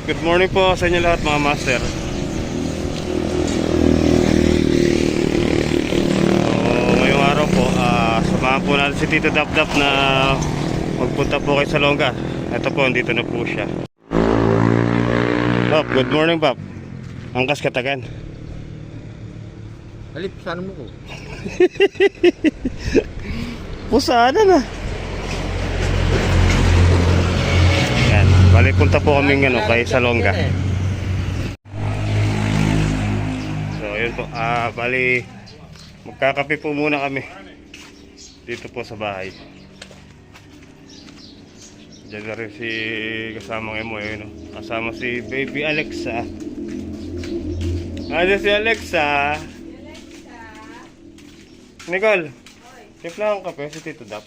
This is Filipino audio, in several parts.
Good morning po sa inyo lahat mga master. Ngayong araw po, samahan po natin si Tito Dap-Dap na magpunta po kay Salonga. Ito po, dito na po siya. Pap, good morning Pap. Angkas katagan. Halip, saan mo ko? Pusana na. Yan, balik punta po kaming kay Salonga. So yun po, bali magkakape po muna kami dito po sa bahay. Diyan na rin si kasamang emo yun, no? Kasama si baby Alexa. Ano si Alexa? Nicole, tipla ang kape si Tito Dap.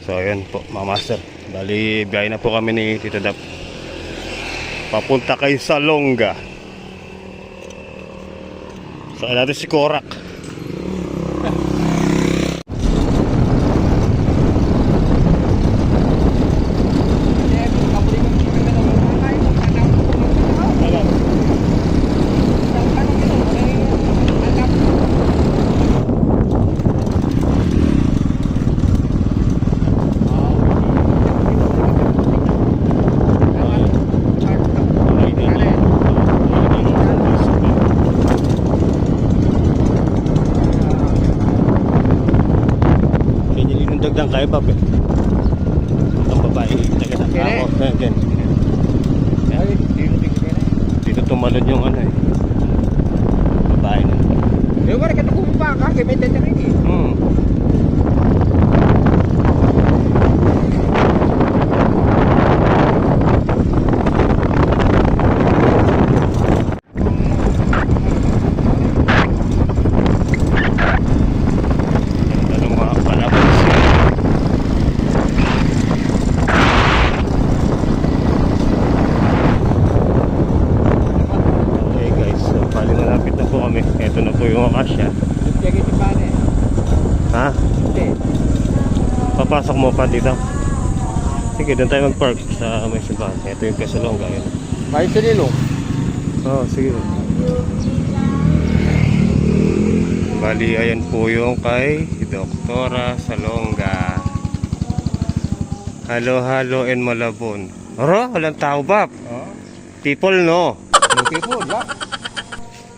So ayun po mga master, bali biyahe na po kami ni Tito Dap papunta kay Salonga. So natin si Korak. Dagdag kayo ba? Ang babae taga sa ako. Ganyan. Dito tumalon yung ano eh. Babae na. Eh, wala ka nakuha ka kasi may tanda rin eh. Ito na po yung akasya. Ha? Papasok mo pa dito. Sige, doon tayo mag-park sa may simbahan. Ito yung Salonga. May sinilo? Oo, sige. Bali, ayan po yung kay Doktora Salonga. Halo-halo and Malabon. Aro, walang tao ba? People no. No people, ba?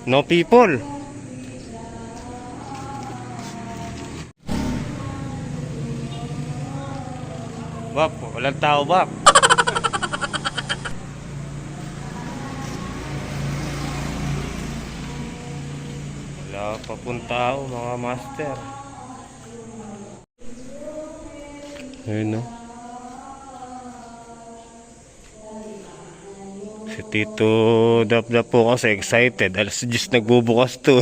No people. Bap, walang tao bap. Wala pa pong tao mga master. Ayun no. Si Tito Dap-Dap po kasi excited. Alas 10 nagbubukas to.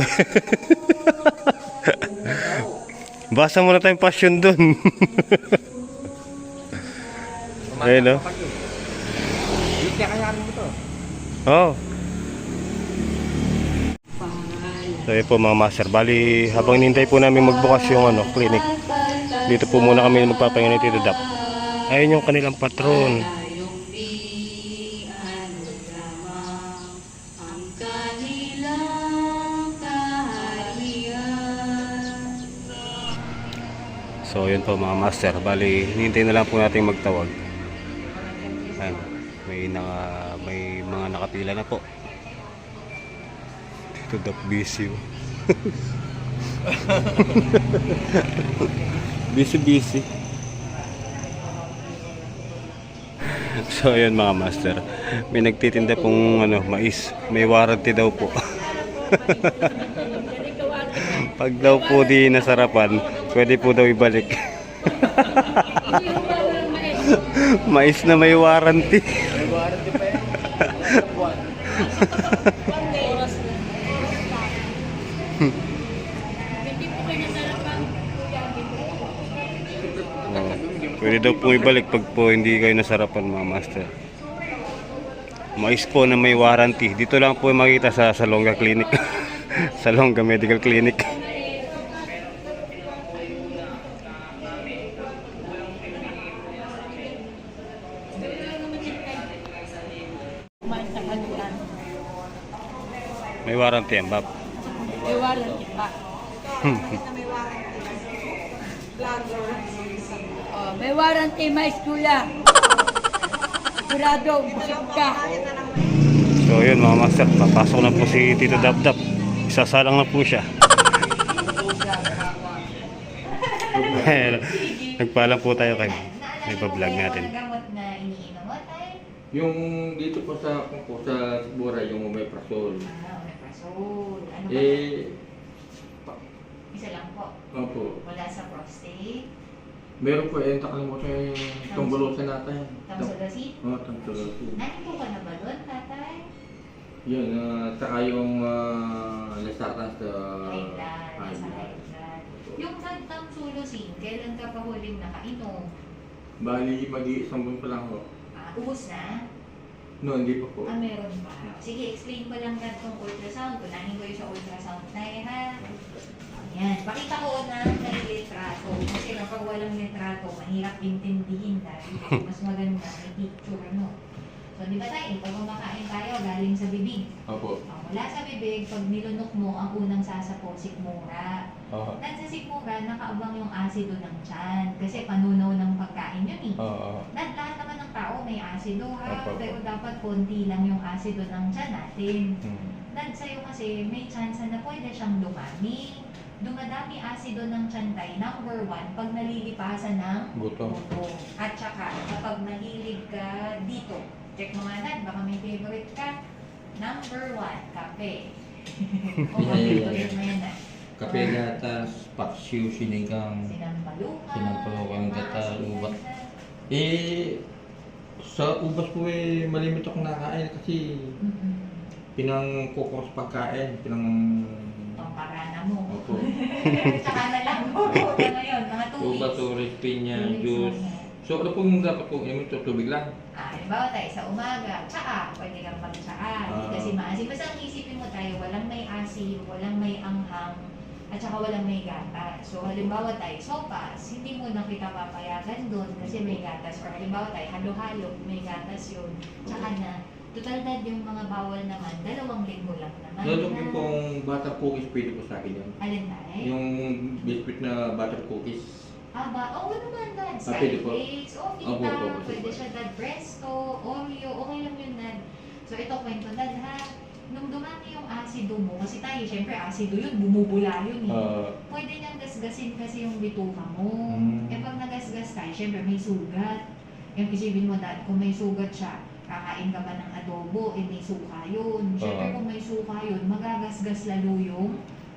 Basa muna tayong passion dun. Ayun no. Oh. So yun po mga master. Bali habang nintay po namin magbukas yung clinic, dito po muna kami magpapahinga ni Tito Dap. Ayun yung kanilang patron. So yun po mga master, bali hinihintay na lang po natin magtawag. Ayan, may mga nakapila na po. Dito Dap busy. Busy. So yun mga master, may nagtitinda pong mais, may warranty daw po. Pag daw po di nasarapan, pwede po daw ibalik. Mais na may warranty. May warranty pa yan. Pwede daw po ibalik pag po hindi kayo nasarapan mga master. Mais po na may warranty. Dito lang po makita sa Salonga Clinic. Salonga Medical Clinic. sa kanulan. May warranty yan, Bob. May warranty pa. Oh, may warranty, mais kuya. Sigurado, busog ka. So yun mga master, papasok na po si Tito Dapdap. Isasalang na po siya. Nagpaalam po tayo kay vlog natin. Gamot na iniinom mo tayo? Yung dito po sa Bora, yung omeprazole. Omeprazole. Ano ba? Isa lang po. Opo. Wala sa prostate. Meron po nakalimutan yung tumbulusan natin. Tamsulosin. Oo, tumbulusan. Nandito ka na ba doon, tatay? Yun, saka yung lasatan sa High blood. Sa high blood. Yung tamsulosin, kailan ka pa huling nakainom? Bali, mag-iisang buwan pa lang ho. Ubus na? No, hindi pa po. Meron pa. Sige, explain ko lang itong ultrasound. Kunahin ko yung sa ultrasound na ha. Yan. Pakita ko na may litrato. Kasi kapag walang litrato, mahirap intindihin dahil mas maganda may picture, ano. So, di ba tayo, pag kumakain tayo, galing sa bibig. Opo. Mula sa bibig, pag nilunok mo, ang unang sasapo, sikmura. Oo. At sa sikmura, nakaabang yung asido ng tiyan. Kasi panunaw ng pagkain yun eh. Oo. Lahat naman ng tao may asido ha, Opo. pero dapat konti lang yung asido ng tiyan natin. Hmm. Dahil sa'yo kasi may chance na pwede siyang dumami. Dumadami asido ng tiyan tayo, number 1, pag nalilipasan ng Buto. buto. At saka, kapag nahilig ka dito, check mo nga na, baka may favorite ka. Number 1, kape. O favorite mo yan na. Kape gatas, paksiw, sinigang, Sinampalukan. Sinampalukan, gata, maasim ubat. yan. Sa ubas po malimit akong nakain kasi Mm-mm. pinang-kukos pagkain, Pamparana mo. Opo. Tsaka na lang po. Ngayon, mga 2 ubas, weeks. orange, pinya, 2 weeks juice. lang yan. So ano pong dapat kong inumin ito? Tubig lang? Halimbawa tayo sa umaga, tsaa, pwede kang mag-tsaa. Hindi kasi maasim. Basta ang isipin mo tayo, walang may asim, walang may anghang, at saka walang may gatas. So halimbawa tayo, sopas, hindi mo na kita papayagan doon kasi may gatas. Or halimbawa tayo, halo-halo, may gatas yun. Tsaka na, total dad yung mga bawal naman, 2 linggo lang naman. Lalo pong butter cookies pwede po sa akin yun. Alin tayo? Yung biscuit na butter cookies. Oo naman, dad. Pwede po. Skyflakes, o Opo, pita, opo, pwede opo. siya, dad. Presto, Oreo, okay lang yun, dad. So, ito kwento, dad, ha? Nung dumami yung asido mo, kasi tayo, syempre, asido yun, bumubula yun, eh. Pwede niyang gasgasin kasi yung bituka mo. Eh, pag nagasgas tayo, syempre, may sugat. Yung isipin mo, dad, kung may sugat siya, kakain ka ba ng adobo, eh, may suka yun. Syempre, kung may suka yun, magagasgas lalo yung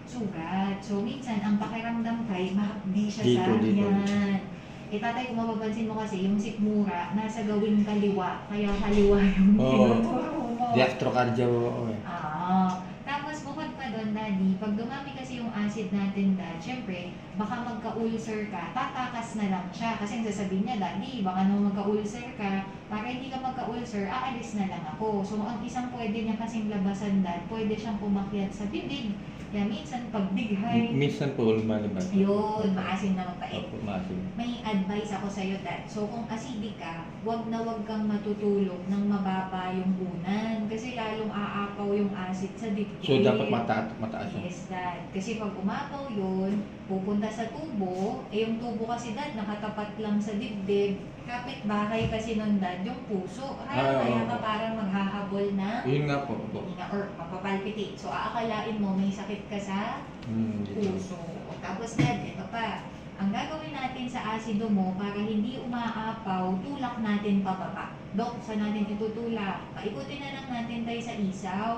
sugat. So, minsan, ang pakiramdam kay, mahapdi siya sa Dito. yan. Eh, tatay, kung mapapansin mo kasi, yung sikmura, nasa gawing kaliwa, kaya kaliwa yung Oo. tinuturo mo. Diastrocardia ako eh. Tapos, bukod pa doon, daddy, pag dumami kasi yung acid natin, dad, syempre, baka magka-ulcer ka, tatakas na lang siya. Kasi ang sasabihin niya, daddy, baka nung magka-ulcer ka, para hindi ka magka-ulcer, aalis na lang ako. So, ang isang pwede niya kasing labasan, dad, pwede siyang pumakyat sa bibig. Kaya minsan, pag dighay, Minsan po lumalabas. yun, maasim na mapait. Opo, maasim. May advice ako sa'yo, dad. So, kung acidic ka, wag na wag kang matutulog nang mababa yung unan. Kasi lalong aapaw yung acid sa dibdib. So dapat mataas yun. Yes, dad. Kasi pag umapaw yun, pupunta sa tubo. Eh, yung tubo kasi, dad, nakatapat lang sa dibdib. Kapit-bahay kasi nun, dad, yung puso. Kaya ka parang maghahabol na Yun nga po. Opo. or mapapalpitate. So, aakalain mo may sakit ka sa Dito. puso. Tapos, dad, ito pa. Ang gagawin natin sa asido mo para hindi umaapaw, tulak natin pababa. Dok, saan natin itutulak? Paikutin na lang natin tayo sa isaw.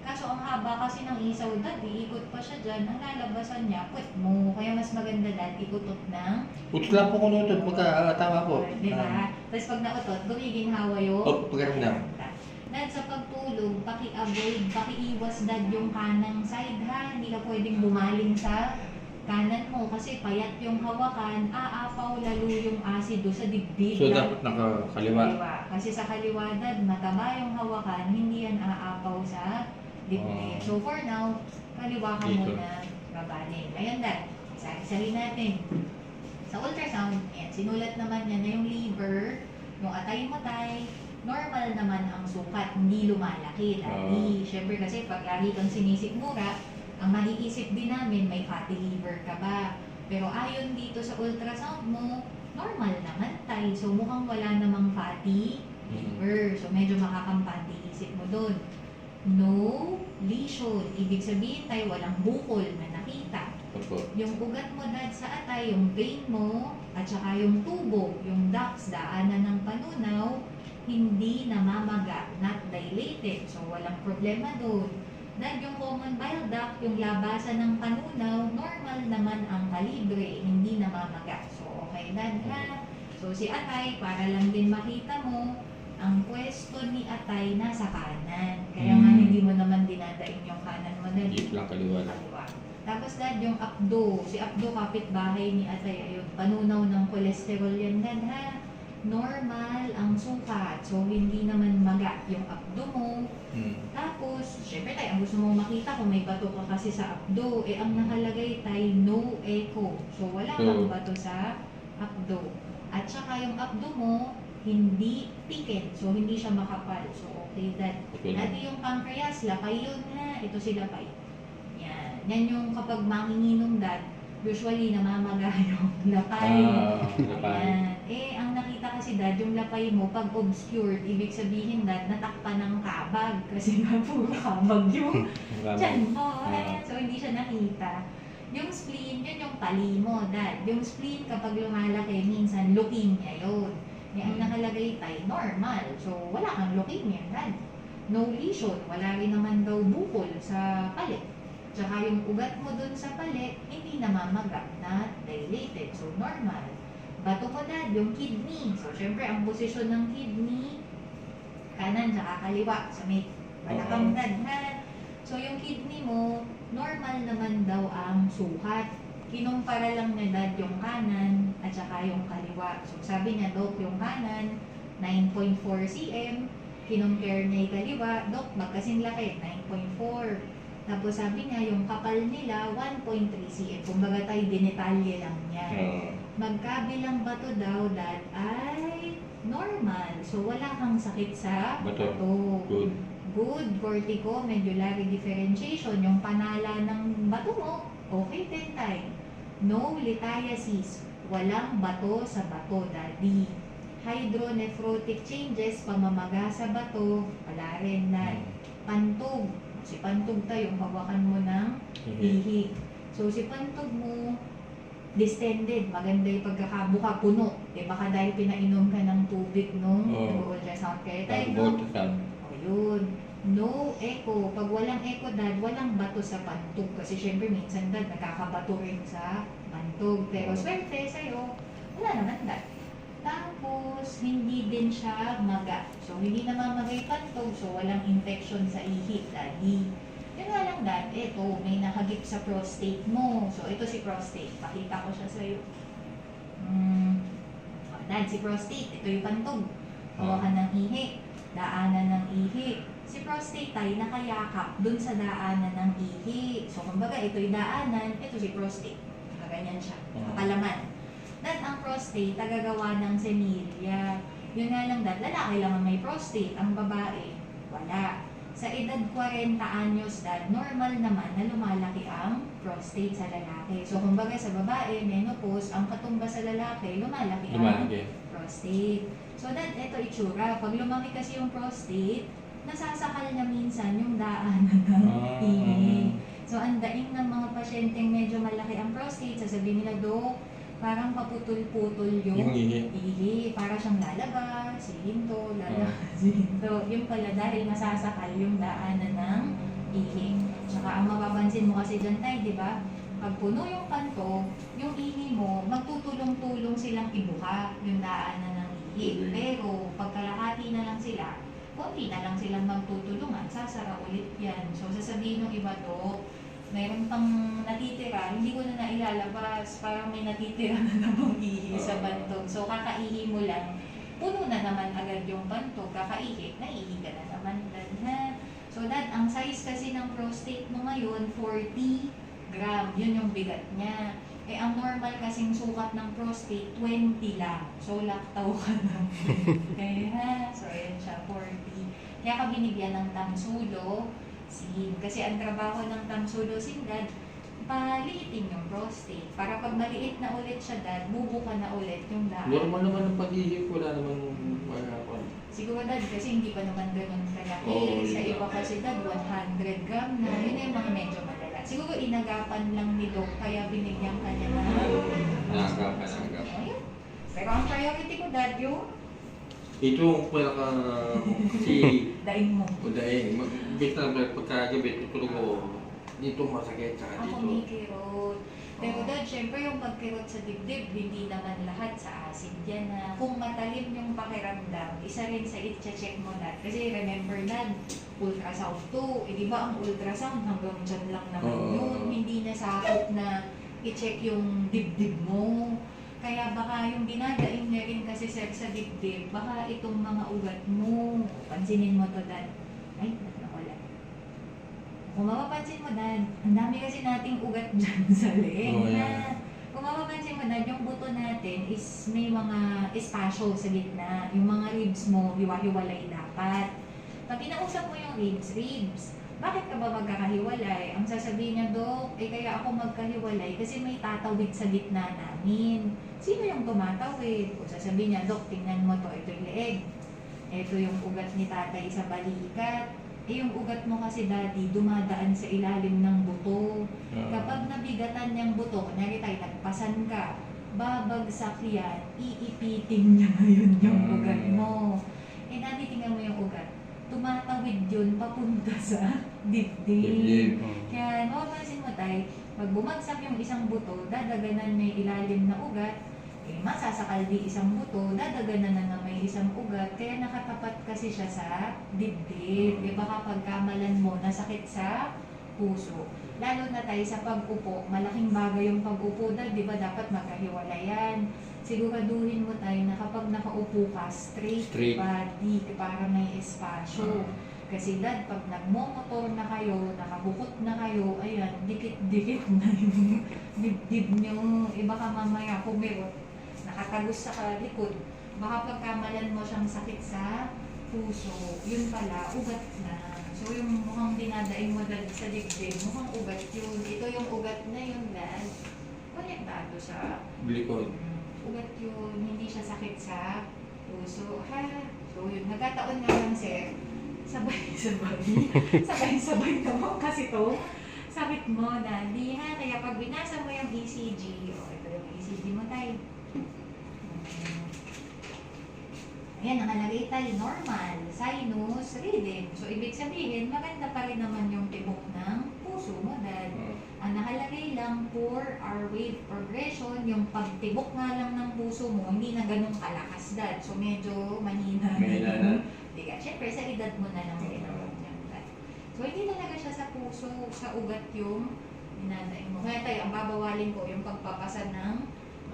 Kaso ang haba kasi ng isaw, dad, iikot pa siya dyan. Ang lalabasan niya, put mo. Kaya mas maganda, dad, ikutot ng Utla po ko nutod, tama po. di ba? Tapos pag nautot, gumiginhawa yung Pakiramdam. Dad, sa pagtulog, paki-avoid, paki-iwas, dad, yung kanang side, ha? Hindi ka pwedeng bumaling sa kanan mo kasi payat yung hawakan, aapaw lalo yung asido sa dibdib. So dad. dapat nakakaliwa. Kasi sa kaliwa, dad, mataba yung hawakan, hindi yan aapaw sa dibdib. So for now, kaliwa ka Dito. muna, babaling. Ayan, dad, isa-isahin natin. Sa ultrasound, ayan, sinulat naman yan na yung liver, yung atay mo tay, normal naman ang sukat, hindi lumalaki. Daddy, syempre kasi pag lagi kang sinisikmura, ang maiisip din namin, may fatty liver ka ba? Pero ayon dito sa ultrasound mo, normal naman tayo. So mukhang wala namang fatty liver. So medyo makakampante isip mo doon. No lesion. Ibig sabihin tayo walang bukol na nakita. Opo. Yung ugat mo dad sa atay, yung vein mo, at saka yung tubo, yung ducts, daanan ng panunaw, hindi namamaga, not dilated. So walang problema doon. Dad, yung common bile duct, yung labasan ng panunaw, normal naman ang kalibre, hindi namamaga. So okay dad ha. So si atay, para lang din makita mo, ang pwesto ni atay nasa kanan. Kaya nga hindi mo naman dinadaing yung kanan mo dad. Hindi lang kaliwa lang. Kaliwa. Tapos dad, yung abdo, si abdo kapitbahay ni atay, ayun, panunaw ng kolesterol yan dad ha. Normal ang sukat, so hindi naman maga yung abdo mo. Tapos, syempre tayo, ang gusto mong makita kung may bato ka kasi sa abdo, eh ang nakalagay tayo no echo. So wala kang bato sa abdo. At saka yung abdo mo, hindi picket, so hindi siya makapal. So okay dad. Okay lang. Dati yung pancreas, lapay yun ha, ito si lapay. Yan. Yan yung kapag manginginom dad, usually namamaga yung lapay. Lapay. Ayan. Eh, ang nakita kasi dad, yung lapay mo, pag obscured, ibig sabihin dad, natakpan ng kabag. Kasi nga puro kabag yung tiyan mo. Ayan. So, hindi siya nakita. Yung spleen, yun yung tali mo dad. Yung spleen, kapag lumalaki, minsan leukemia yun. Ang nakalagay tayo, normal. So, wala kang leukemia dad. No lesion, wala rin naman daw bukol sa palit. Tsaka yung ugat mo dun sa palit, hindi namamaga, not dilated. So, normal. Bato mo dad, yung kidney. So, syempre, ang posisyon ng kidney, kanan tsaka kaliwa. Sa may balakang dad, ha? So, yung kidney mo, normal naman daw ang sukat. Kinumpara lang na dad yung kanan at saka yung kaliwa. So, sabi niya, Dok, yung kanan, 9.4 cm. Kinumpare niya yung kaliwa, Dok, magkasing laki, 9.4. Tapos sabi niya, yung kapal nila, 1.3 cm. Kumbaga tayo, dinetalye lang niya. Magkabilang bato daw, dad, ay normal. So, wala kang sakit sa Bato. Good. Good vertigo-medullary differentiation. Yung panala ng bato mo, okay din tayo. No lithiasis. Walang bato sa bato, daddy. Hydronephrotic changes, pamamaga sa bato, wala rin na. Pantog. Si pantog tayo, hawakan mo ng ihi. So, si pantog mo, distended, maganda yung pagkakabuka, puno. Eh, baka dahil pinainom ka ng tubig nung nag-ultrasound kayo tayo, no? O, yun. No echo. Pag walang echo, dad, walang bato sa pantog. Kasi syempre, minsan, dad, nakakabato rin sa pantog. Pero swerte sa'yo, wala naman, dad. Tapos, hindi din siya maga. So, hindi namamagay pantog, so walang infection sa ihi, daddy. Yun nga lang, dad, eto, may nakagip sa prostate mo. So, ito si prostate. Pakita ko siya sa'yo. Dad, si prostate, ito yung pantog. Hawakan ng ihi, daanan ng ihi. Si prostate tayo nakayakap dun sa daanan ng ihi. So, kumbaga, ito yung daanan, ito si prostate. Nakaganyan siya. Kapalaman. Dad, ang prostate, tagagawa ng semilya. Yun nga lang, dad, lalaki lang ang may prostate. Ang babae, wala. Sa edad 40 anyos, dad, normal naman na lumalaki ang prostate sa lalaki. So, kumbaga sa babae, menopause, ang katumbas sa lalaki, lumalaki ang prostate. So, dad, ito itsura. Pag lumaki kasi yung prostate, nasasakal na minsan yung daanan ng ihi. So, ang daing ng mga pasyenteng medyo malaki ang prostate, sasabihin nila, Dok, parang paputol-putol yung ihi. Para siyang lalabas, sihinto, sihinto. Yung pala dahil masasakal yung daanan ng ihi. Tsaka ang mapapansin mo kasi dyan tayo, di ba? Pag puno yung kanto, yung ihi mo, magtutulong-tulong silang ibuka yung daanan ng ihi. Pero pagkalahati na lang sila, konti na lang silang magtutulungan, sasara ulit yan. So, sasabihin ng iba to, mayroon pang natitira, hindi ko na nailalabas, parang may natitira na namang ihi sa bantog. So, kakaihi mo lang, puno na naman agad yung bantog, kakaihi, naihi ka na naman. Dad, ha? So, dad, ang size kasi ng prostate mo ngayon, 40 gram, yun yung bigat niya. Eh, ang normal kasing sukat ng prostate, 20 lang. So, laktaw ka na. Kaya, so, ayan siya, 40. Kaya ka binigyan ng tamsulo, kasi ang trabaho ng tamsulo, dad, paliitin yung prostate. Para pag maliit na ulit siya, dad, bubuka na ulit yung daan. Normal naman ang pag-ihip, wala naman Siguro, dad, kasi hindi pa naman ganun kalaki. Oo, Sa yun iba lang. kasi, dad, 100 gram na. Yun na yung mga medyo malala. Siguro, inagapan lang ni Doc, kaya binigyan ka niya na. Nagagapan. Ayun. Pero ang priority ko, dad, yung Ito ang pinaka kasi daing mo. udahin. Bit na pagkagabi, tutulog ko. Dito masakit sa Ako dito. may kirot. Pero dad, syempre yung pagkirot sa dibdib, hindi naman lahat sa acid yan na. Kung matalim yung pakiramdam, isa rin sa i-check mo dad. Kasi remember dad, ultrasound 2. Eh di ba ang ultrasound hanggang dyan lang naman yun. Hindi na sakop na i-check yung dibdib mo. Kaya baka yung dinadaing niya rin kasi sir sa dibdib, baka itong mga ugat mo. Pansinin mo to dad. Ay, nawala. Kung mapapansin mo, Dad, ang dami kasi nating ugat dyan sa leeg. Oh, na, yeah. kung mapapansin mo, Dad, yung buto natin is may mga espasyo sa gitna. Yung mga ribs mo, hiwa-hiwalay dapat. Pag inausap mo yung ribs, bakit ka ba magkakahiwalay? Ang sasabihin niya, Dok, kaya ako magkahiwalay kasi may tatawid sa gitna namin. Sino yung tumatawid? O sasabihin niya, Dok, tingnan mo to, ito yung leeg. Ito yung ugat ni tatay sa balikat. Eh, yung ugat mo kasi, Daddy, dumadaan sa ilalim ng buto. Kapag nabigatan niyang buto, kunyari tayo, nagpasan ka, babagsak yan, iipitin niya ngayon yung ugat mo. Eh, Daddy, tingnan mo yung ugat. Tumatawid yun papunta sa dibdib. Kaya, mapapansin mo tayo, pag bumagsak yung isang buto, dadaganan may ilalim na ugat, eh, masasakal di isang buto, dadaganan na may isang ugat, kaya nakatapat kasi siya sa dibdib. Baka pagkamalan mo, nasakit sa puso. Lalo na tayo sa pag-upo, malaking bagay yung pag-upo, di ba dapat magkahiwalayan. Siguraduhin mo tayo na kapag nakaupo ka, straight body, para may espasyo. Kasi dad, pag nagmomotor na kayo, nakabukot na kayo, ayan, dikit-dikit na yung dibdib nyo. Baka mamaya pumirot, nakatagos sa likod, baka pagkamalan mo siyang sakit sa puso, yun pala, ugat na. So yung mukhang dinadaing mo dad sa dibdib, mukhang ugat yun. Ito yung ugat na yun, dad. Konektado sa Blikod. ugat yun, hindi siya sakit sa puso. Ha? So yun, nagkataon nga lang sir, sabay-sabay naman kasi to. Sakit mo, Daddy, ha? Kaya pag binasa mo yung ECG, ito yung ECG mo tayo. Ayan, nakalagay tayo, normal, sinus, rhythm. So, ibig sabihin, maganda pa rin naman yung tibok ng puso mo, Dad. Ang nakalagay lang, 4-hour wave progression, yung pagtibok nga lang ng puso mo, hindi na ganun kalakas, Dad. So, medyo mahina. Mahina na. Hindi ka, syempre, sa edad mo na lang ginawag niyan, Dad. So, hindi talaga siya sa puso, sa ugat yung dinadaing mo. Kaya tayo, ang babawalin ko, yung pagpapasa ng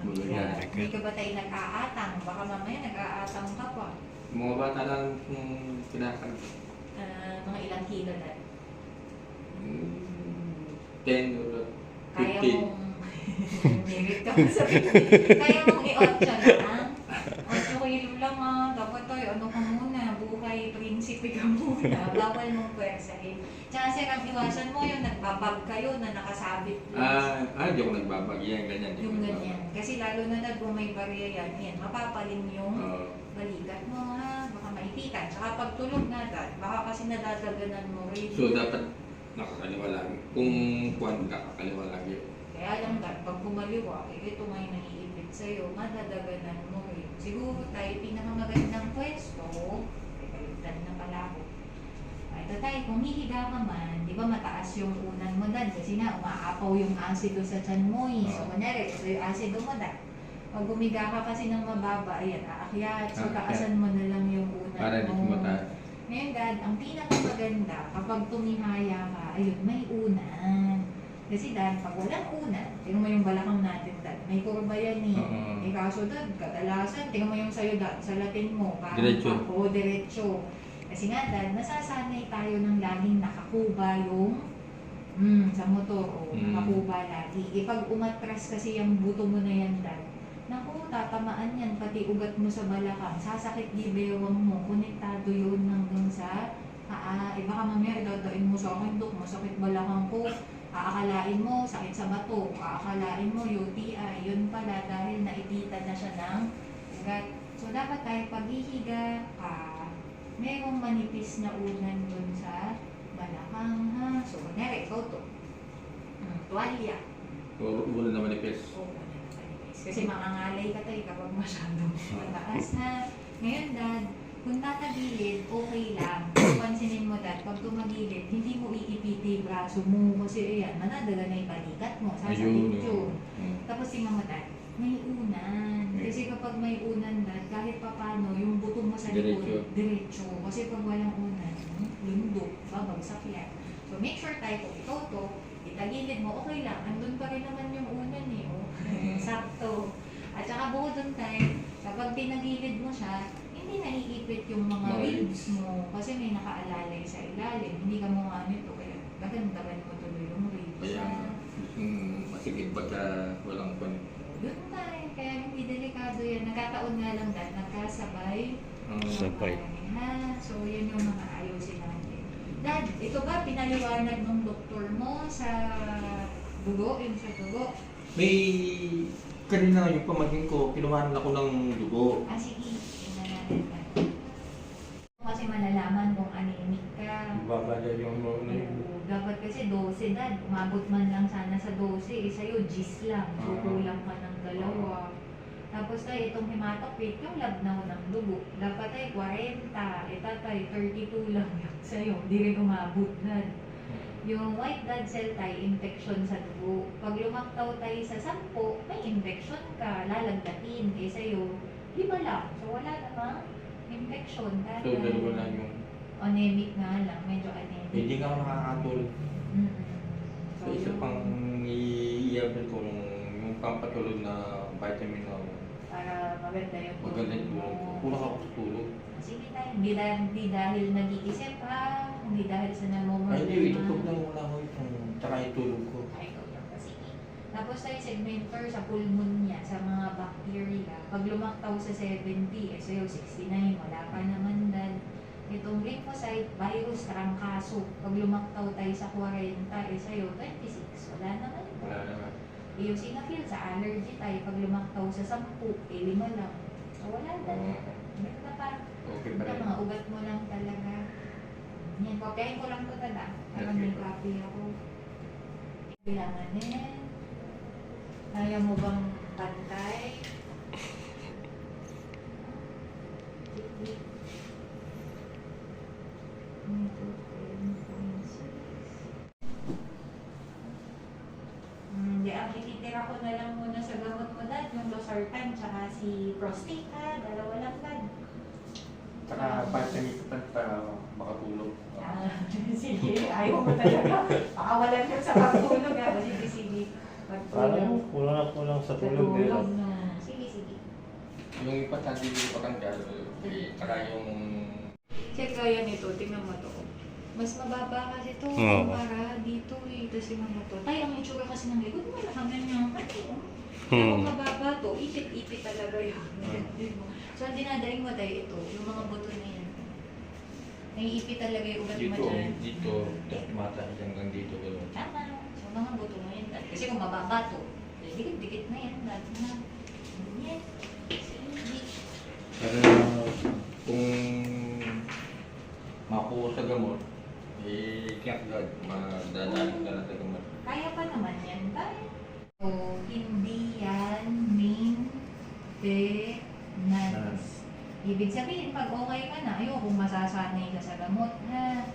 Bulgar. hindi ka ba tayo nag-aatang? Baka mamaya nag-aatang ka pa. Mga bata lang kung kinakan. Mga ilang kilo na. 10 or Kaya 15. mong... Merit ka pa sa 50. Kaya mong i-8 lang. 8 kilo lang dapat tayo, ano ka muna, buhay, prinsipe ka muna. Bawal mong pwersahin. Tsaka sir, ang iwasan mo yung nagbabag kayo na nakasabit. Di ako nagbabag. Yan, ganyan. Yung ganyan. Kasi lalo na kung may barya yan, mapapalim yung balikat mo ha, baka maipitan. Tsaka pag tulog na dad, baka kasi nadadaganan mo rin. So, dapat nakakaliwa lagi. Kung kuwan ka, kakaliwa lagi. Kaya lang dad, pag kumaliwa, ito nga yung naiipit sa'yo, madadaganan mo rin. Siguro tayo pinakamagandang pwesto, kaligtan na pala ako. Ito tayo, kung hihiga ka man, di ba mataas yung unan mo dad, kasi nga umaapaw yung asido sa tiyan mo eh. So, kunyari, ito yung asido mo dad. Pag humiga ka kasi ng mababa, ayan, aakyat. So, taasan mo na lang yung unan Para di mo. kumataas. Ngayon, Dad, ang pinakamaganda, kapag tumihaya ka, ayun, may unan. Kasi, Dad, pag walang unan, tingnan mo yung balakang natin, Dad, may kurba yan eh. Eh, kaso, Dad, kadalasan, tingnan mo yung sa'yo, Dad, sa Latin mo, parang Diretso. ako, diretso. Kasi nga, Dad, nasasanay tayo ng laging nakakuba yung Sa motor, nakakuba lagi. Pag umatras kasi yung buto mo na yan, dad, naku, tatamaan yan, pati ugat mo sa balakang, sasakit di bewang mo, konektado yun hanggang sa paa. Baka mamaya idadain mo sa akin, dok, masakit balakang ko. Aakalain mo, sakit sa bato. Aakalain mo, UTI. Yun pala, dahil naipita na siya ng ugat. So, dapat tayo paghihiga merong manipis na unan dun sa balakang, ha? So, kunyari, ikaw to. Tuwalya. Wala naman ipes. Oo, manipis. Kasi makangalay ka tayo kapag masyadong mataas, ha? Ngayon, dad, kung tatagilid, okay lang. Pansinin mo, dad, pag tumagilid, hindi mo iipiti yung braso mo. Kasi, ayan, manadaga na yung balikat mo. Sasakit yun. Tapos, tingnan mo, dad, may unan. Kasi kapag may unan, dad, kahit papano, yung buto mo sa likod, diretso. Kasi pag walang unan, lundok, babagsak yan. So, make sure tayo kung ikaw to, itagilid mo, okay lang. Andun pa rin naman yung unan eh. Oh. Sakto. At saka bukod dun tayo, kapag pinagilid mo siya, hindi naiipit yung mga ribs mo. Kasi may nakaalalay sa ilalim. Hindi ka mo nga nito, kaya dagan-dagan mo tuloy yung ribs. Kaya, masikip pagka walang pan. Yun tayo. Kaya hindi delikado yan. Nagkataon nga lang dahil nagkasabay. Sabay. Ha? So, yun yung mga ayusin natin. Dad, ito ba pinaliwanag ng doktor mo sa dugo? Yung sa dugo? May kanina yung pamaging ko, kinuhanan ako ng dugo. Sige. Tingnan natin ba? Kasi malalaman kung anemic ka. Babala yung ano yun. Dapat kasi 12, dad. Umabot man lang sana sa 12. Sa'yo, 10 lang. So, kulang ka ng 2. Tapos tayo, itong hematocrit, yung labnaw ng dugo. Dapat tayo 40. Ito tayo, 32 lang yun sa'yo. Hindi rin umabot, dad. Yung white blood cell tayo, infection sa dugo. Pag lumaktaw tayo sa 10, may infection ka. Lalagdatin. Eh sa'yo, 5 lang. So, wala namang infection. So, dalawa na yung... Anemic nga lang, medyo anemic. Hindi nga ako nakakatulog. So, So, isa pang i-iabot ko yung pampatulog na vitamin na para maganda yung maganda yung tulog. Kulang ako sa tulog. Sige tayo, hindi dahil nag-iisip ha, hindi dahil sa namumulong. Ay, hindi. Itutulog lang muna ako itong tsaka yung tulog ko. Ay, ikaw lang kasi. Tapos tayo segmentor sa pulmonya, sa mga bacteria. Pag lumaktaw sa 70, sa'yo 69, wala pa naman dad. Itong lymphocyte, virus, trangkaso. Pag lumaktaw tayo sa 40, sa'yo 26, wala naman. Wala naman. Eosinophil sa allergy tayo, pag lumaktaw sa 10, 5 lang. So, wala dad. Ganda pa. Okay pa Ito, rin. mga ugat mo lang talaga. Yan, kopyahin ko lang ito dada. Para may copy ako. Kailangan din. Kaya mo bang pantay? Sige. Ito, 10.6. Hindi, ang ititira ko na lang muna sa gamot mo dad, yung losartan, tsaka si prostate ha, dalawa lang dad. Tsaka vitamin ko para makatulog. Sige, ayaw mo talaga. Pakawalan ka sa pagtulog ha. Sige. Pagtulog. Kulang sa Tulog, no. Sige. Yung importante yung pagkanggal, tsaka yung... Check ko yan ito, tingnan mo to. Mas mababa kasi ito, Oo. para dito eh. Tapos tingnan mo to. Tayo, ang itsura kasi ng likod mo, hanggang yung Pero mababa to, ipit-ipit talaga yun. So, ang dinadaing mo tayo ito, yung mga buto na yan. Naiipit talaga yung ugat mo dyan. Dito, tapos tumataas hanggang dito. Gano'n. Tama. So, mga buto mo yan. Kasi kung mababa to, dikit-dikit na yan. Dati na. Yan. Sige. Pero kung makuha sa gamot, kaya agad, madadaan ka na sa gamot. Kaya pa naman yan. Kaya. So, hindi yan maintenance. Ibig sabihin, pag okay ka na, kung masasanay ka sa gamot, ha?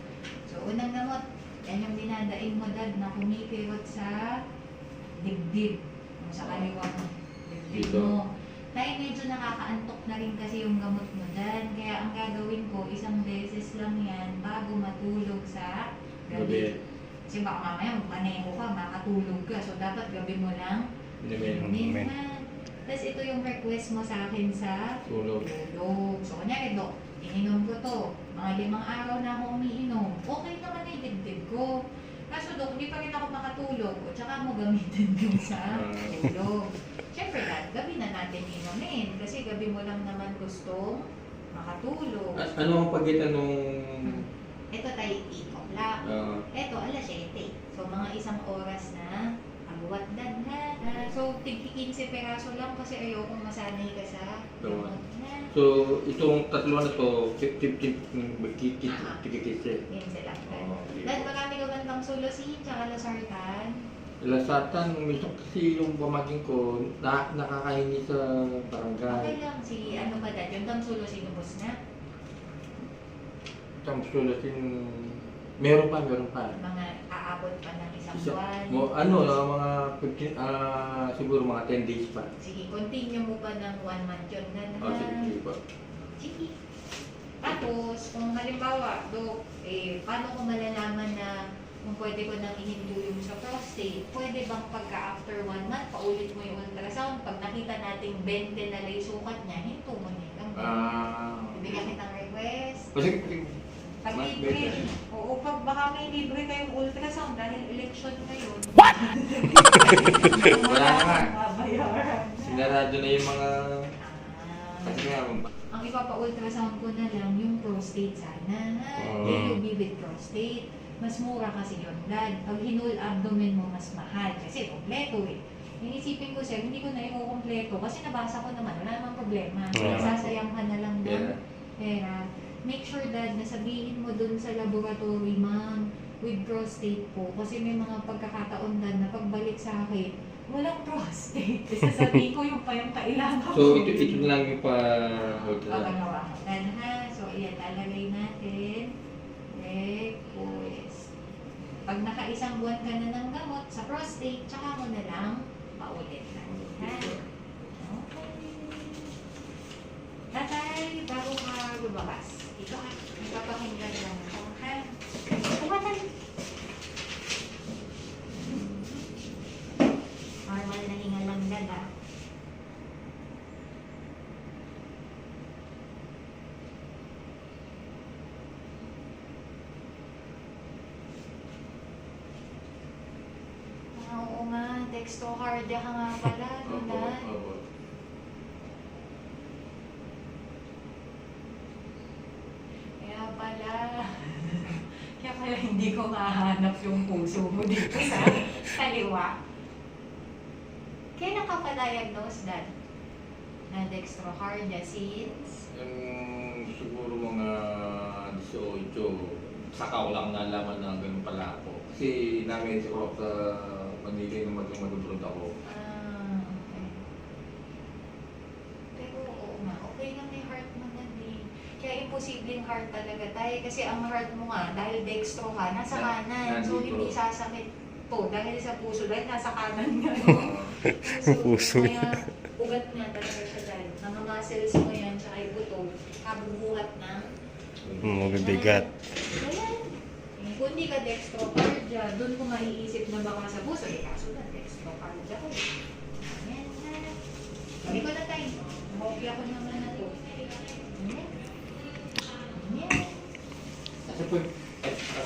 So, unang gamot, yan yung dinadaing mo, dad, na kumikirot sa dibdib. Sa kaliwang dibdib Dito. mo. Tayo medyo nakakaantok na rin kasi yung gamot mo, dad. Kaya ang gagawin ko, isang beses lang yan bago matulog sa gabi. Kasi baka mamaya maneho ka, makatulog ka. So, dapat gabi mo lang Inumin. Tapos ito yung request mo sa akin sa Tulog. tulog. So, kunyari, Dok, ininom ko to. Mga 5 araw na ako umiinom. Okay naman na yung dibdib ko. Kaso Dok, hindi pa rin ako makatulog. O, tsaka mo gamitin ko sa tulog. Siyempre, gabi na natin inumin. Kasi gabi mo lang naman gusto makatulog. Ano ang pagitan nung... Ito tayo 8 o'clock. Ito, alas 7. So, mga isang oras na agwat dan ha. So, tig 15 peraso lang kasi ayokong masanay ka sa Tama. gamot na. So, itong tatlo na to, 50 tikikitse. Yan sila. Dan, marami ka ba bang sulusin tsaka lasartan? Lasatan, minsan kasi yung pamaging ko, nakakahingi sa Okay barangay. lang. Si ano ba dad? Yung damsulo sinubos na? Tamsulatin, meron pa. Mga aabot pa ng isang buwan. Mga 15, siguro mga 10 days pa. Sige, continue mo pa ng 1 month yun na Sige pa. Sige. Tapos, kung halimbawa, Dok, paano ko malalaman na kung pwede ko nang ihinto yung sa prostate, pwede bang pagka after 1 month, paulit mo yung ultrasound, pag nakita nating 20 na lay sukat niya, hinto mo niya lang. Bibigyan kitang request. Sige. Pag Mas libre, better. oo, pag baka may libre kayong ultrasound dahil election ngayon. Wala na nga. Babayaran. Sinarado na yung mga... Kasi Ah. nga, Ang ipapa-ultrasound ko na lang yung prostate sana. AUB with prostate. Mas mura kasi yun. Dad, pag hinul abdomen mo, mas mahal. Kasi kompleto eh. Inisipin ko siya, hindi ko na ikukompleto. Kasi nabasa ko naman, wala namang problema. Sasayang ka na lang ng pera. Make sure, Dad, na sabihin mo dun sa laboratory, ma'am, with prostate po. Kasi may mga pagkakataon, Dad, na pagbalik sa akin, walang prostate. Kasi sabihin ko yung pa yung kailangan ko. so ito na lang yung pa... Pagkagawa ko. Then, ha? So, iyan, lalagay natin. Request. Pag naka-isang buwan ka na ng gamot sa prostate, tsaka mo na lang paulit na. Ha? Okay. Tatay, bago ka lumabas. Ito ha, ipapakinggan lang ako. Ha? Kumatan. Normal na hinga lang dada. Oo nga, dextrocardia ka nga pala, Dad. Kaya pala, kaya pala hindi ko mahanap yung puso mo dito sa kaliwa. Kaya nakapadiagnose, Dad, na dextrocardia since? Yung siguro mga 18, saka ko lang nalaman na ganun pala ako. Kasi namin siguro sa Manila na madudurod ako. Okay. Pero oo nga, okay lang may heart naman eh. Kaya imposibleng heart talaga tayo. Kasi ang heart mo nga, dahil dextro ka, nasa kanan. So nandito. hindi sasakit to dahil sa puso. Dahil nasa kanan nga. Puso. Kaya ugat nga talaga siya dahil. Mga muscles mo yan, tsaka yung buto, kabubuhat ng Mabibigat. Ayan. Kung hindi ka dextrocardia, doon ko maiisip na baka sa puso. Kaso na, dextrocardia ko. Ayan na. Sabi ko na tayo. Mahopya ko naman na to. Ayan. Ayan. Asa po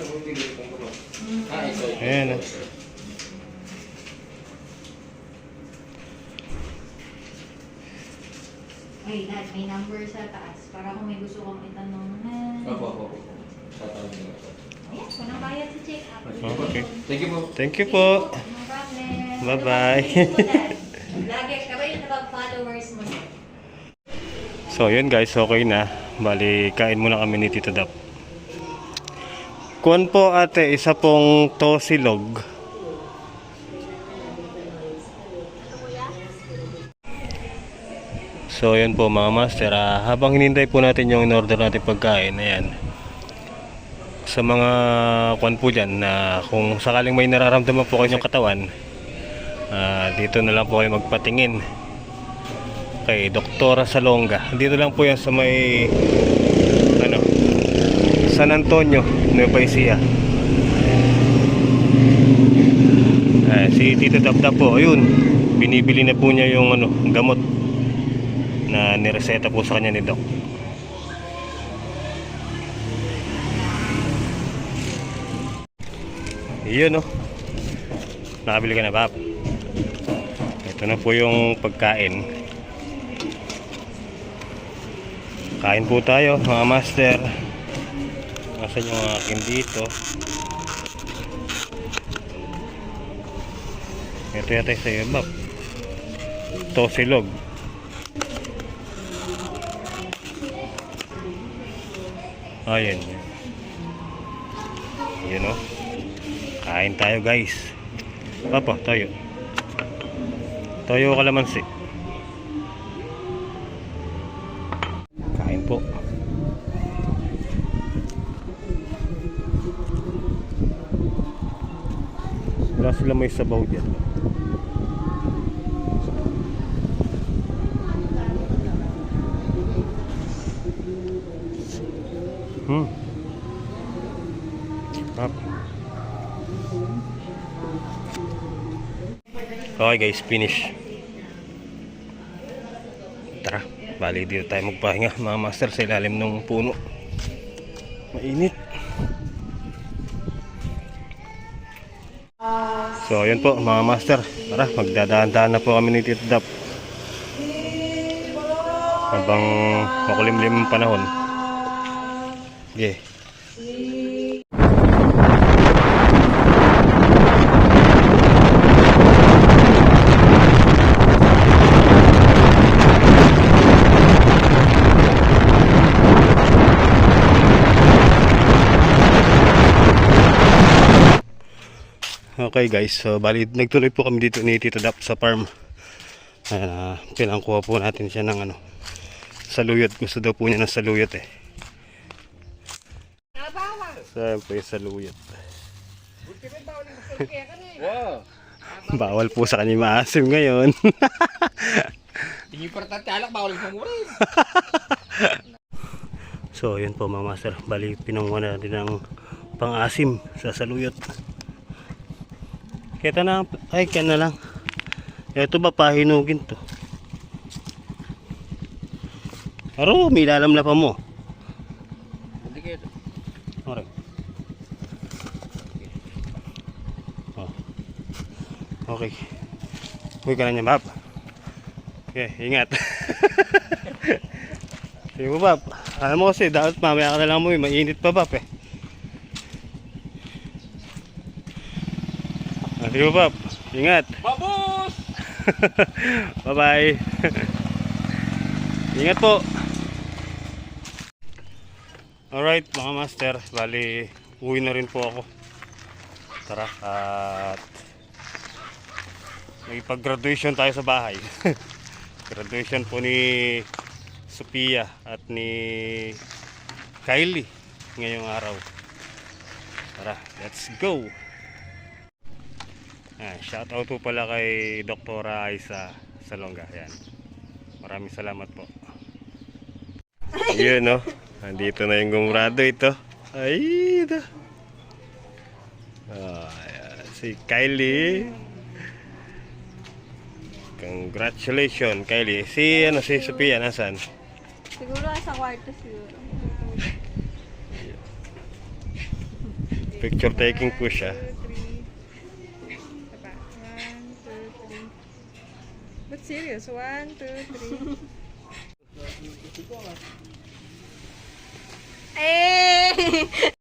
yung bigay kong buto? Ito. Ayan, Ay, Dad, may number sa taas. Para kung may gusto kong itanong na. Opo. Tatanungin ako. Ayan, walang bayad sa check-up. Okay. Thank you po. Thank you po. No problem. Bye-bye. Lagi, kabay yung followers mo na. So yun guys, okay na. Bali, kain muna kami ni Tito Dap. Kuwan po ate, isa pong tosilog. So yun po mga master, habang hinintay po natin yung in-order natin pagkain, ayan. Sa mga kuwan po dyan, na kung sakaling may nararamdaman po kayo yung katawan, dito na lang po kayo magpatingin kay Doktora Salonga. Dito lang po yan sa may San Antonio, Nueva Ecija. Si Tito Dap po, ayun, binibili na po niya yung gamot na nireseta po sa kanya ni Doc. Iyon, no? Nakabili ka na, Bab? Ito na po yung pagkain. Kain po tayo, mga master. Nasaan yung akin dito? Ito yata sa iyo, Bab. Tosilog. Ayan. Yun, no? Kain tayo, guys. Papa, tayo. Toyo kalamansi. Kain po. Wala sila may sabaw dyan. Up. Okay guys, finish. Tara, bali dito tayo magpahinga mga master sa ilalim ng puno. Mainit. So ayun po mga master. Tara, magdadaan-daan na po kami ni Tito Dap. Habang makulimlim ang panahon. Okay. Okay guys, so bali nagtuloy po kami dito ni Tito Dap sa farm. Ayan, pinangkuha po natin siya ng ano, saluyot. Gusto daw po niya ng saluyot eh. Saan po yung saluyot? Bawal po sa kanya maasim ngayon. Hindi importante alak, bawal sa murin. So yun po mga master, bali pinanguha natin ng pang-asim sa saluyot. Kita na, ay kaya na lang. Ito ba pahinugin to? Aro, may lalam na pa mo. Okay. Oh. Okay. Huwag ka na niya, Bab. Okay, ingat. Sige mo, Bab. Alam mo kasi, dapat mamaya ka na lang mo, mainit pa, Bab eh. Sige mo, Bab. Ingat. Babos! Bye-bye. Ingat po. Alright mga master, bali uwi na rin po ako. Tara, at may pag-graduation tayo sa bahay. Graduation po ni Sophia at ni Kylie ngayong araw. Tara, let's go. Shout out po pala kay Dr. Aisa Salonga. Yan. Maraming salamat po. Yun, no? Nandito na yung gumrado ito. Ay, ito. Ayan. Si Kylie. Congratulations, Kylie. Si Sophia, nasan? Siguro nasa kwarto siguro. Picture taking ko siya. 1, 2, 3. But serious, 1, 2, 3. Eh!